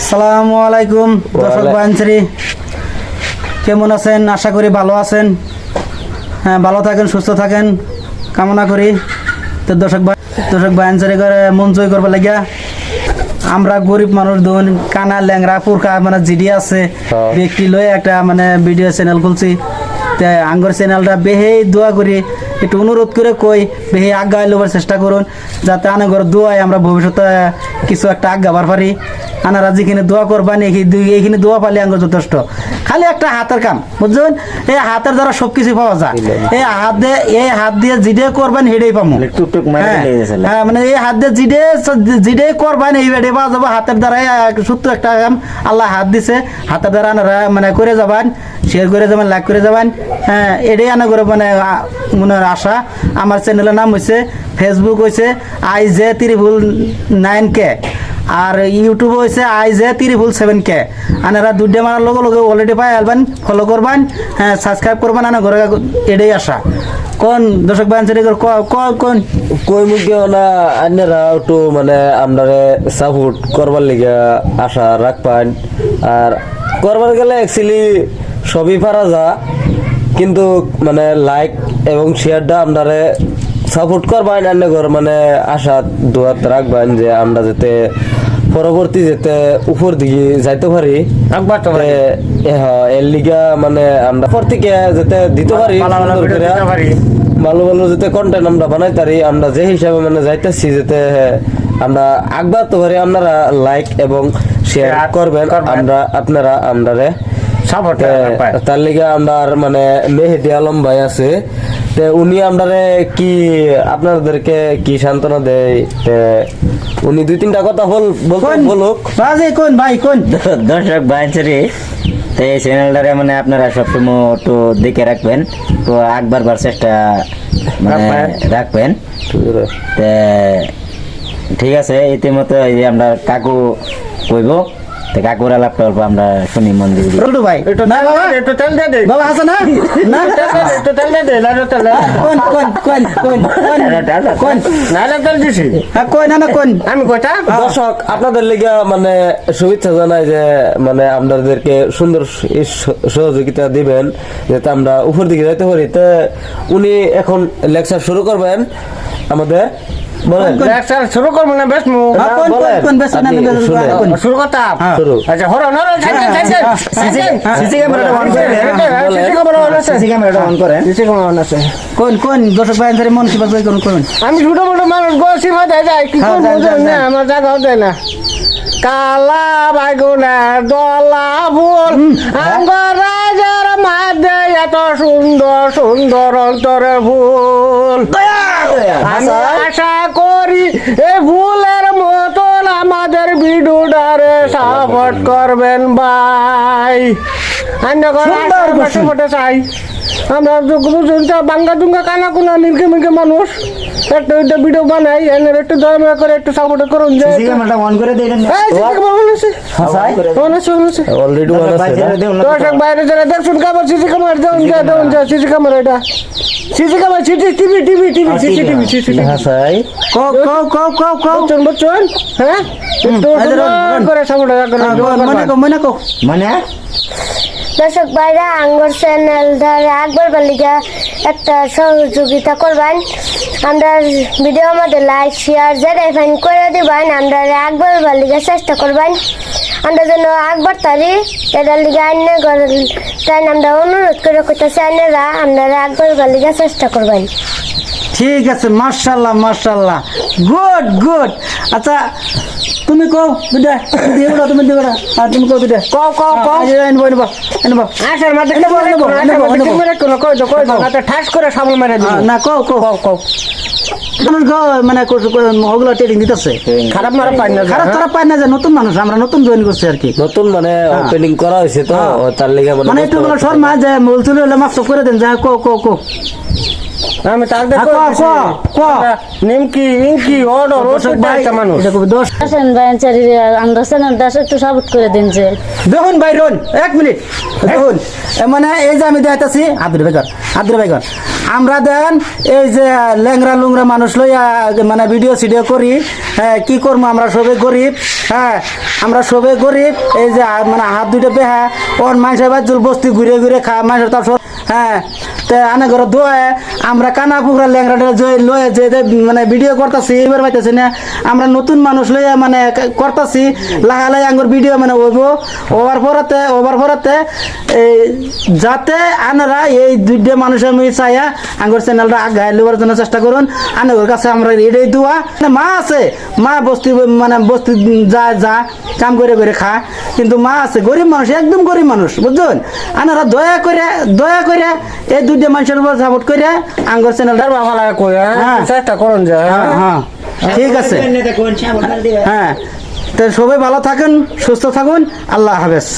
সালামু আলাইকুম দর্শক বাঞ্চারি, কেমন আছেন? আশা করি ভালো আছেন। হ্যাঁ, ভালো থাকেন, সুস্থ থাকেন কামনা করি। তো দর্শক বাঞ্চারি করে মন জয় করবার লাগিয়া আমরা গরিব মানুষ দুন কানা ল্যাংরা পুরকা মানে জিডি আছে ব্যক্তি লয়ে একটা মানে ভিডিও চ্যানেল খুলছি। আঙ্গর চ্যানেলটা বেহে দোয়া করি, একটু অনুরোধ করে কই বেহে আগায় লোবার চেষ্টা করুন, যাতে আনাগর দোয়ায় আমরা ভবিষ্যতে কিছু একটা আগাবার পারি। আনারা যেখানে দোয়া করবান এইখানে দোয়া পালে আঙ্গর যথেষ্ট। খালি একটা হাতের কাম, বুঝছেন? এই হাতের দ্বারা সবকিছু পাওয়া যায়। এই হাত দিয়ে জিডে করবেন হেডেই পাবো। হ্যাঁ, মানে এই হাত দিয়ে জিডে করবেন এই হেডে পাওয়া যাবো। হাতের দ্বারা সত্য একটা কাম আল্লাহ হাত দিছে, হাতের দ্বারা আনারা মানে করে যাবেন, শেয়ার করে যাবেন, লাইক করে যাবেন। হ্যাঁ, এটাই আনা করে মানে মনের আশা। আমার চ্যানেলের নাম হয়েছে, ফেসবুক হয়েছে IJ9K, আর ইউটিউব হয়েছে IJ7K। আনারা দুধে মারার লগে লগে অলরেডি পাই আলবেন, ফলো করবেন, হ্যাঁ সাবস্ক্রাইব করবেন। আনা ঘরে এটাই আশা। কোন দর্শক বাঞ্চারি কোন কই মুখে না আন্যরা একটু মানে আমরা সাপোর্ট করবার লিগে আশা রাখবেন। আর করবার গেলে অ্যাকচুয়ালি সবই পারা যা, কিন্তু মানে লাইক এবং শেয়ারটা আপনারে সাপোর্ট করবেন। আন্যগর মানে আশা দোয়াত রাখবেন যে আমরা যাতে পরবর্তী যেতে উপর দিকে যাইতে পারি, এর লিগা মানে আমরা পর থেকে যেতে দিতে পারি, ভালো ভালো যেতে কন্টেন্ট আমরা বানাইতে পারি। আমরা যে হিসাবে মানে যাইতেছি যাতে আমরা আগবাড়তে পারি, আপনারা লাইক এবং শেয়ার করবেন। আপনারা আমরারে তার লিগে আমরা মানে মেহেদি আলম ভাই আছে, উনি আমরারে কি আপনাদেরকে কি সান্ত্বনা দেয়, উনি দুই তিনটা কথা বলুক। কোন ভাই কোন দর্শক বাঞ্চারি, তো এই চ্যানেলটারে মানে আপনারা সবসময় একটু দেখে রাখবেন, তো আগবারবার চেষ্টা মানে রাখবেন। ঠিক আছে, ইতিমধ্যে আমরা কাকু কইব, কাকুর আলাপটা অল্প আমরা শুনি মন দিয়ে। ভাই না বাবা, একটু তেল দে দে বাবা, হাসা না না একটু তেল দে দে না তেল কোন না তেল দিছি। হ্যাঁ কই না কোন আমি কইটা। দর্শক আপনাদের লেগে মানে শুভেচ্ছা জানাই যে মানে আপনাদেরকে সুন্দর সহযোগিতা দিবেন যাতে আমরা উপর দিকে যাইতে পারি। তো উনি এখন লেকচার শুরু করবেন আমাদের। বলেন লেকচার শুরু করব না? বেশ কোন বেশ না শুরু করতে শুরু। আচ্ছা হরো না সিসি ক্যামেরাটা অন করে, সিসি ক্যামেরাটা অন করে, সিসি ক্যামেরা অন আছে। কোন দর্শক ভাই ধরে মন কি বাজে কোন আমি ছোট বড় মানুষ গোসি মাথায় যাই, কি কোন বুঝেন না, আমার জায়গা দেয় না। কালা বাগুনা দলা ফুল আঙ্গর রাজার মাঝে এত সুন্দর সুন্দর অন্তরে ফুল। আমি আশা করি এই ফুলের মতন আমাদের ভিডিওটারে সাপোর্ট করবেন ভাই। চাই আমরা বাঙ্গা দুঙ্গা কানা কুনা নিলকে মিলকে মানুষ একটা ভিডিও বানাই, একটু দয়া করে একটু সাপোর্ট করুন। বাইরে যারা দেখুন কাবার সিসি ক্যামেরা দেউন যা সিসি ক্যামেরা, এটা CC camera TV TV TV CCTV CCTV Bachchan. হ্যাঁ করে সাপোর্ট মানে দর্শক ভাইরা আঙ্গর চ্যানেল ধরে আকবর বালিকা একটা সহযোগিতা করবেন। আমরা ভিডিও মধ্যে লাইক শেয়ার যেটাই ফাইন করে দিবেন। আমরা আকবর বালিকা চেষ্টা করবেন আমরা যেন আকবর তারি এটার লিগে আইনে তাই আমরা অনুরোধ করে করতেছি আইনেরা আপনারা আকবর বালিকা চেষ্টা করবেন। ঠিক আছে, মাশাআল্লাহ মাশাআল্লাহ, গুড গুড। আচ্ছা তুমি কও দুটা দিওরা, তুমি দিওরা, আর তুমি কও দুটা কও এনবো আসার মাঝে কই ঠাস করে সামল মেরে দিও না। কও মানুষ মানে ওগুলো ট্রেনিং দিতেছে, খারাপ মারা পাই না, খারাপ পাই না যে নতুন মানুষ আমরা নতুন জয়েন করছি আর কি, নতুন মানে ওপেনিং করা হয়েছে তো তার লেগে মানে একটু শর্মা যে বলছিল মাফ করে দেন যা কো আমি তার নিমকি ইনকি অর্ডার ওষুধ বাইটা মানুষ দোষ আসেন বাঞ্চারি আমরা চ্যানেলটা একটু সাপোর্ট করে দিন। যে দেখুন ভাই রোন এক মিনিট দেখুন, মানে এই যে আমি দেখাইতেছি আব্দুল বেগর আমরা দেন এই যে ল্যাংরা লুংরা মানুষ লইয়া মানে ভিডিও সিডিও করি, হ্যাঁ কি করবো আমরা সবে গরিব, হ্যাঁ আমরা সবে গরিব, এই যে মানে হাত দুটো বেহা ওর মানুষের বাজুল বস্তি ঘুরে ঘুরে খা মানুষের তার হ্যাঁ তে আনে ঘরে ধোয়ে আমরা কানা পুকুরা ল্যাংরাটা লয়ে যে মানে ভিডিও করতেছি এবার পাইতেছি না, আমরা নতুন মানুষ লইয়া মানে করতেছি লাগালাই আঙ্গুর ভিডিও মানে হইব ওভার পরাতে এই যাতে আনারা এই দুইটা মানুষের মুই চাইয়া আঙ্গুর চ্যানেলটা আগায় লবার জন্য চেষ্টা করুন। আনার কাছে আমরা এটাই দোয়া, মা আছে মা বস্তি মানে বস্তি যা কাম করে করে খা, কিন্তু মা আছে গরিব মানুষ একদম গরিব মানুষ বুঝছেন। আনারা দয়া করে এই দুইটা মানুষের উপর সাপোর্ট করে আঙ্গুর চ্যানেলটা হ্যাঁ চেষ্টা করুন যে হ্যাঁ হ্যাঁ ঠিক আছে হ্যাঁ, তো সবাই ভালো থাকুন সুস্থ থাকুন, আল্লাহ হাফেজ।